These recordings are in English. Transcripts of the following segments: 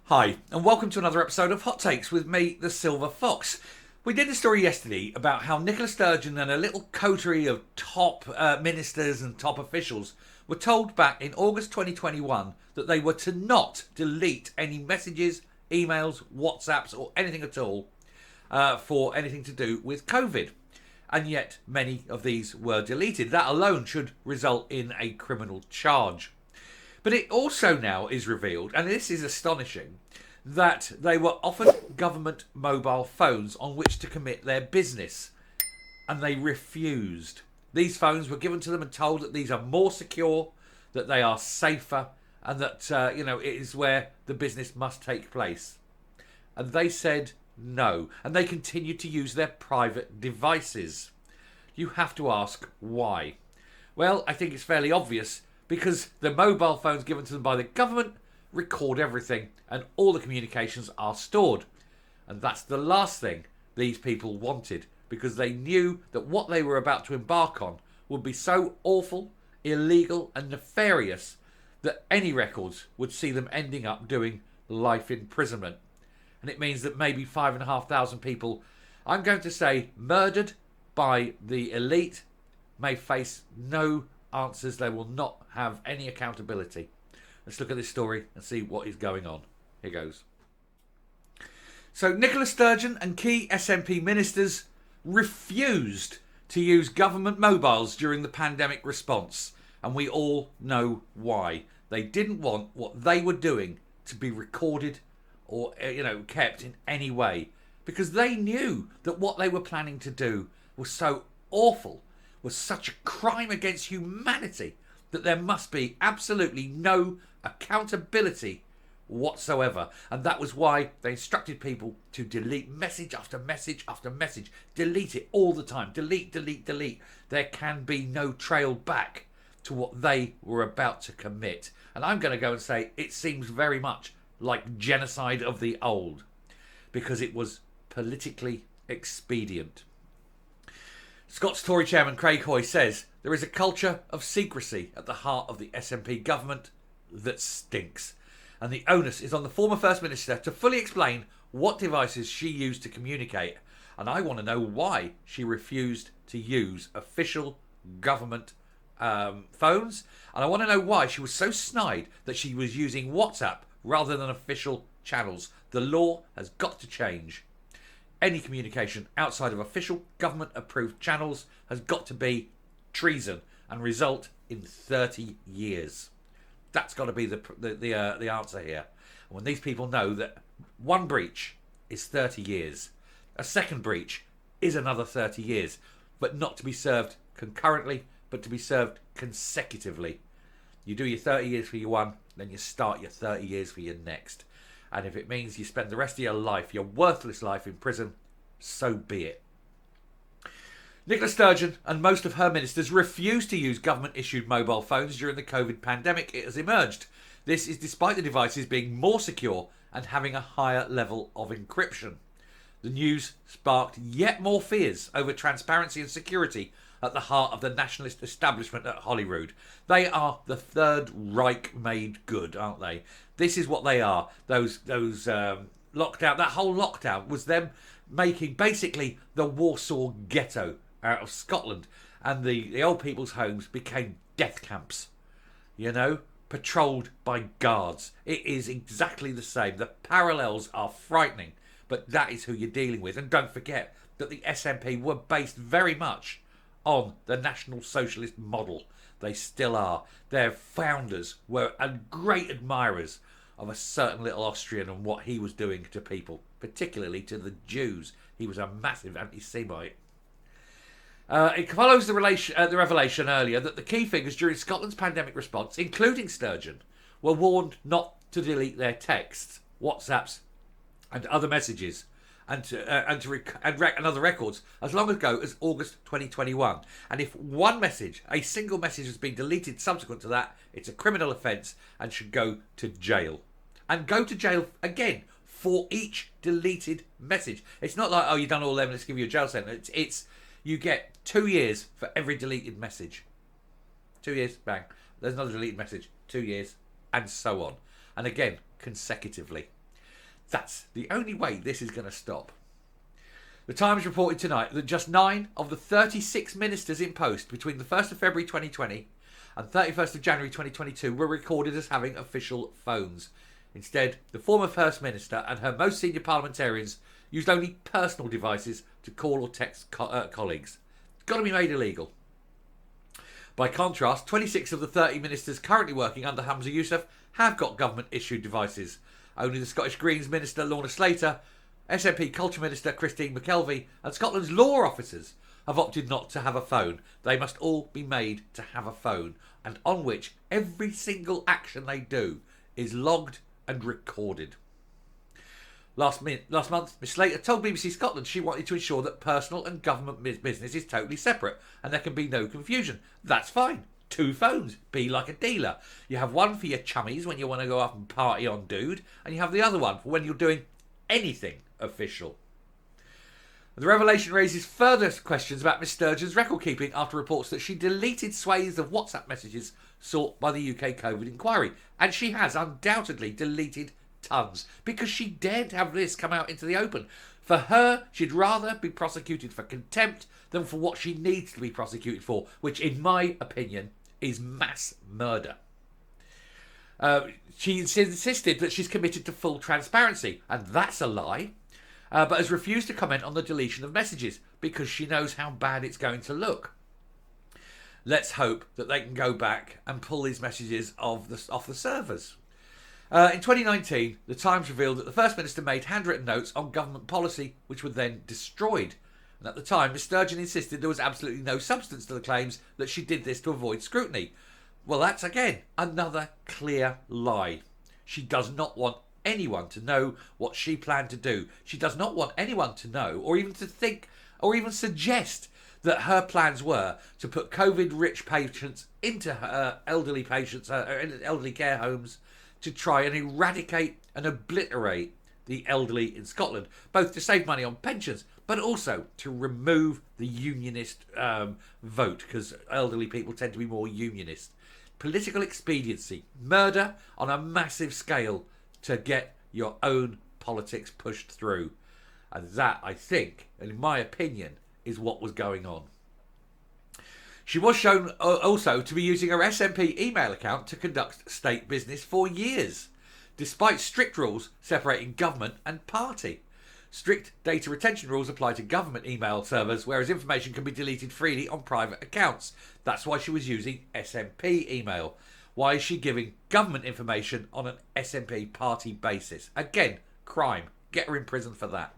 Hi, and welcome to another episode of Hot Takes with me, the Silver Fox. We did a story yesterday about how Nicola Sturgeon and a little coterie of top ministers and top officials were told back in August 2021 that they were to not delete any messages, emails, WhatsApps, or anything at all for anything to do with COVID. And yet, many of these were deleted. That alone should result in a criminal charge. But it also now is revealed, and this is astonishing, that they were offered government mobile phones on which to commit their business, and they refused. These phones were given to them and told that these are more secure, that they are safer, and that it is where the business must take place. And they said no, and they continued to use their private devices. You have to ask why. Well, I think it's fairly obvious, because the mobile phones given to them by the government record everything and all the communications are stored. And that's the last thing these people wanted, because they knew that what they were about to embark on would be so awful, illegal and nefarious that any records would see them ending up doing life imprisonment. And it means that maybe 5,500 people, I'm going to say murdered by the elite, may face no answers. They will not have any accountability. Let's look at this story and see what is going on. Here goes. So Nicola Sturgeon and key SNP ministers refused to use government mobiles during the pandemic response, and we all know why. They didn't want what they were doing to be recorded or kept in any way, because they knew that what they were planning to do was so awful, was such a crime against humanity, that there must be absolutely no accountability whatsoever. And that was why they instructed people to delete message after message after message. Delete it all the time. Delete, delete, delete. There can be no trail back to what they were about to commit. And I'm going to go and say it seems very much like genocide of the old, because it was politically expedient. Scott's Tory chairman Craig Hoy says there is a culture of secrecy at the heart of the SNP government that stinks, and the onus is on the former First Minister to fully explain what devices she used to communicate. And I want to know why she refused to use official government phones, and I want to know why she was so snide that she was using WhatsApp rather than official channels. The law has got to change. Any communication outside of official government-approved channels has got to be treason and result in 30 years. That's got to be the answer here. When these people know that one breach is 30 years, a second breach is another 30 years, but not to be served concurrently, but to be served consecutively. You do your 30 years for your one, then you start your 30 years for your next. And if it means you spend the rest of your life, your worthless life in prison, so be it. Nicola Sturgeon and most of her ministers refused to use government-issued mobile phones during the COVID pandemic. It has emerged. This is despite the devices being more secure and having a higher level of encryption. The news sparked yet more fears over transparency and security at the heart of the nationalist establishment at Holyrood. They are the Third Reich made good, aren't they? This is what they are. Those lockdown, that whole lockdown was them making basically the Warsaw Ghetto out of Scotland, and the old people's homes became death camps, patrolled by guards. It is exactly the same. The parallels are frightening, but that is who you're dealing with. And don't forget that the SNP were based very much on the National Socialist model. They still are. Their founders were great admirers of a certain little Austrian and what he was doing to people, particularly to the Jews. He was a massive anti-Semite. It follows the revelation earlier that the key figures during Scotland's pandemic response, including Sturgeon, were warned not to delete their texts, WhatsApps and other messages and other records as long ago as August 2021. And if one message, a single message, has been deleted subsequent to that, it's a criminal offence and should go to jail. And go to jail again for each deleted message. It's not like, oh, you've done all them, let's give you a jail sentence. It's you get 2 years for every deleted message. 2 years, bang. There's another deleted message, 2 years, and so on. And again, consecutively. That's the only way this is going to stop. The Times reported tonight that just 9 of the 36 ministers in post between the 1st of February 2020 and 31st of January 2022 were recorded as having official phones. Instead, the former First Minister and her most senior parliamentarians used only personal devices to call or text colleagues. It's got to be made illegal. By contrast, 26 of the 30 ministers currently working under Hamza Yousaf have got government-issued devices. Only the Scottish Greens Minister Lorna Slater, SNP Culture Minister Christine McKelvey and Scotland's law officers have opted not to have a phone. They must all be made to have a phone, and on which every single action they do is logged and recorded. Last month, Ms Slater told BBC Scotland she wanted to ensure that personal and government business is totally separate and there can be no confusion. That's fine. 2 phones. Be like a dealer. You have one for your chummies when you want to go up and party on dude, and you have the other one for when you're doing anything official. The revelation raises further questions about Miss Sturgeon's record keeping after reports that she deleted swathes of WhatsApp messages sought by the UK COVID inquiry. And she has undoubtedly deleted tons because she dared to have this come out into the open. For her, she'd rather be prosecuted for contempt than for what she needs to be prosecuted for, which in my opinion is mass murder. She insisted that she's committed to full transparency, and that's a lie, but has refused to comment on the deletion of messages because she knows how bad it's going to look. Let's hope that they can go back and pull these messages off the servers. In 2019, the Times revealed that the First Minister made handwritten notes on government policy which were then destroyed. And at the time, Ms Sturgeon insisted there was absolutely no substance to the claims that she did this to avoid scrutiny. Well, that's again another clear lie. She does not want anyone to know what she planned to do. She does not want anyone to know or even to think or even suggest that her plans were to put COVID-rich patients into her elderly care homes to try and eradicate and obliterate the elderly in Scotland, both to save money on pensions, but also to remove the unionist vote, because elderly people tend to be more unionist. Political expediency, murder on a massive scale to get your own politics pushed through. And that, I think, and in my opinion, is what was going on. She was shown also to be using her SNP email account to conduct state business for years, despite strict rules separating government and party. Strict data retention rules apply to government email servers, whereas information can be deleted freely on private accounts. That's why she was using SNP email. Why is she giving government information on an SNP party basis? Again, crime. Get her in prison for that.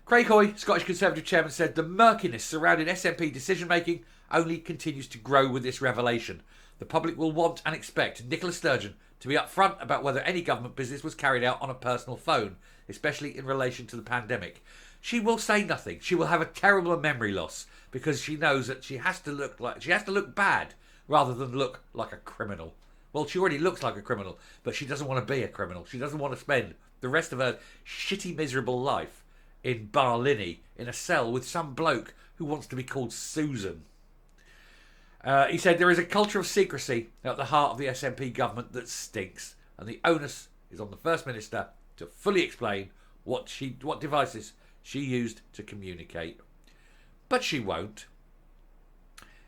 Craig Hoy, Scottish Conservative chairman, said the murkiness surrounding SNP decision-making only continues to grow with this revelation. The public will want and expect Nicola Sturgeon to be upfront about whether any government business was carried out on a personal phone, especially in relation to the pandemic. She will say nothing. She will have a terrible memory loss because she knows that she has to look bad rather than look like a criminal. Well, she already looks like a criminal, but she doesn't want to be a criminal. She doesn't want to spend the rest of her shitty, miserable life in Barlinnie in a cell with some bloke who wants to be called Susan. He said there is a culture of secrecy at the heart of the SNP government that stinks, and the onus is on the First Minister to fully explain what devices she used to communicate. But she won't.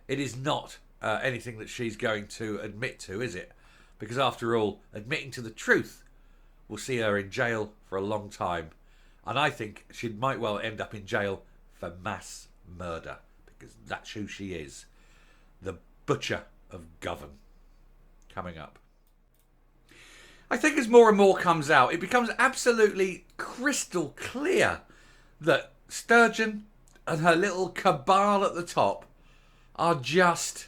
It is not anything that she's going to admit to, is it? Because after all, admitting to the truth will see her in jail for a long time. And I think she might well end up in jail for mass murder, because that's who she is. The Butcher of Govan. Coming up. I think as more and more comes out, it becomes absolutely crystal clear that Sturgeon and her little cabal at the top are just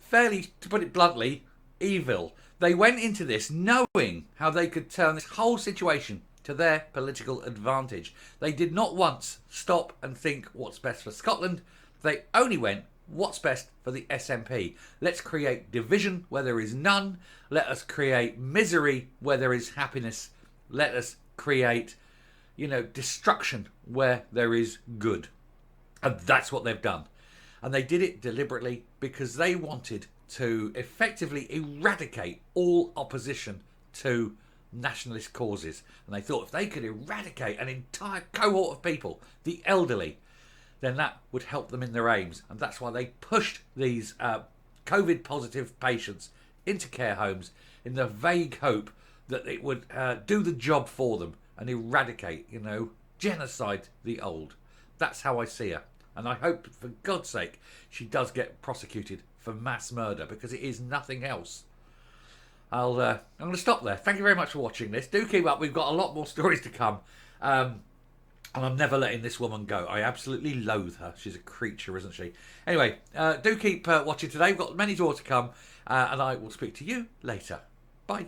fairly, to put it bluntly, evil. They went into this knowing how they could turn this whole situation to their political advantage. They did not once stop and think what's best for Scotland. They only went, what's best for the SNP? Let's create division where there is none. Let us create misery where there is happiness. Let us create, destruction where there is good. And that's what they've done. And they did it deliberately because they wanted to effectively eradicate all opposition to nationalist causes. And they thought if they could eradicate an entire cohort of people, the elderly, then that would help them in their aims. And that's why they pushed these COVID positive patients into care homes in the vague hope that it would do the job for them and eradicate, genocide the old. That's how I see her. And I hope, for God's sake, she does get prosecuted for mass murder, because it is nothing else. I'm going to stop there. Thank you very much for watching this. Do keep up. We've got a lot more stories to come. And I'm never letting this woman go. I absolutely loathe her. She's a creature, isn't she? Anyway, do keep watching today. We've got many more to come. And I will speak to you later. Bye.